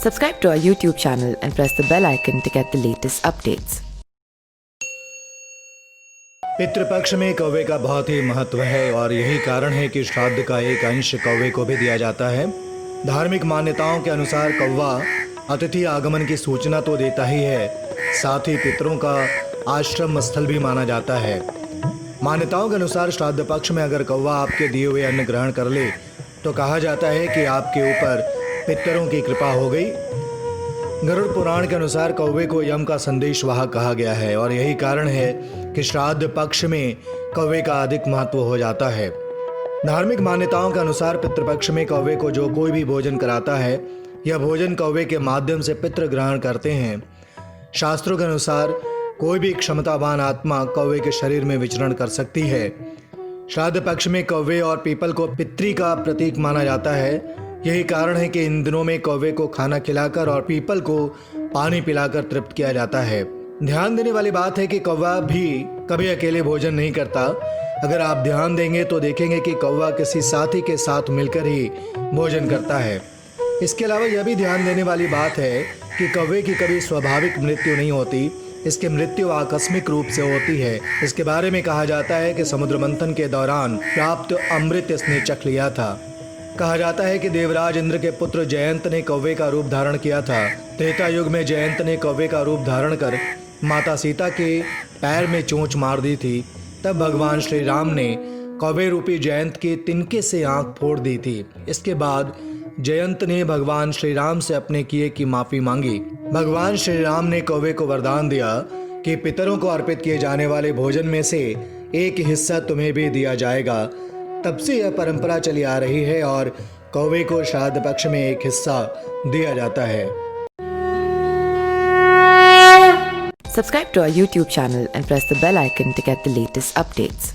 Subscribe to our YouTube channel and press the bell icon to get the latest updates. Pitrupaksha में कौवे का बहुत ही महत्व है और यही कारण है कि श्राद्ध का एक अंश कौवे को भी दिया जाता है। धार्मिक मान्यताओं के अनुसार कौवा अतिथि आगमन की सूचना तो देता ही है, साथ ही पितरों का आश्रम स्थल भी माना जाता है। मान्यताओं के अनुसार श्राद्ध पक्ष में अगर कौवा आपके दिए हुए अन्न ग्रहण कर ले तो कहा जाता है कि आपके ऊपर पितरों की कृपा हो गई। गरुड़ पुराण के अनुसार कौवे को यम का संदेशवाहक कहा गया है और यही कारण है कि श्राद्ध पक्ष में कौवे का अधिक महत्व हो जाता है। धार्मिक मान्यताओं के अनुसार पितृपक्ष में कौवे को जो कोई भी भोजन कराता है, यह भोजन कौवे के माध्यम से पितृ ग्रहण करते हैं। शास्त्रों के अनुसार कोई भी क्षमतावान आत्मा कौवे के शरीर में विचरण कर सकती है। श्राद्ध पक्ष में कौवे और पीपल को पितृ का प्रतीक माना जाता है। यही कारण है कि इन दिनों में कौवे को खाना खिलाकर और पीपल को पानी पिलाकर तृप्त किया जाता है। ध्यान देने वाली बात है कि कौवा भी कभी अकेले भोजन नहीं करता। अगर आप ध्यान देंगे तो देखेंगे कि कौवा किसी साथी के साथ मिलकर ही भोजन करता है। इसके अलावा यह भी ध्यान देने वाली बात है कि कौवे की कभी स्वाभाविक मृत्यु नहीं होती, इसकी मृत्यु आकस्मिक रूप से होती है। इसके बारे में कहा जाता है कि समुद्र मंथन के दौरान प्राप्त अमृत इसने चख लिया था। कहा जाता है कि देवराज इंद्र के पुत्र जयंत ने कौवे का रूप धारण किया था। त्रेता युग में जयंत ने कौवे का रूप धारण कर माता सीता के पैर में चोंच मार दी थी। तब भगवान श्री राम ने कौवे रूपी जयंत के तिनके से आंख फोड़ दी थी। इसके बाद जयंत ने भगवान श्री राम से अपने किए की माफी मांगी। भगवान श्री राम ने कौवे को वरदान दिया कि पितरों को अर्पित किए जाने वाले भोजन में से एक हिस्सा तुम्हें भी दिया जाएगा। तब से यह परंपरा चली आ रही है और कौवे को श्राद्ध पक्ष में एक हिस्सा दिया जाता है। Subscribe to our YouTube channel and press the bell icon to get the latest updates.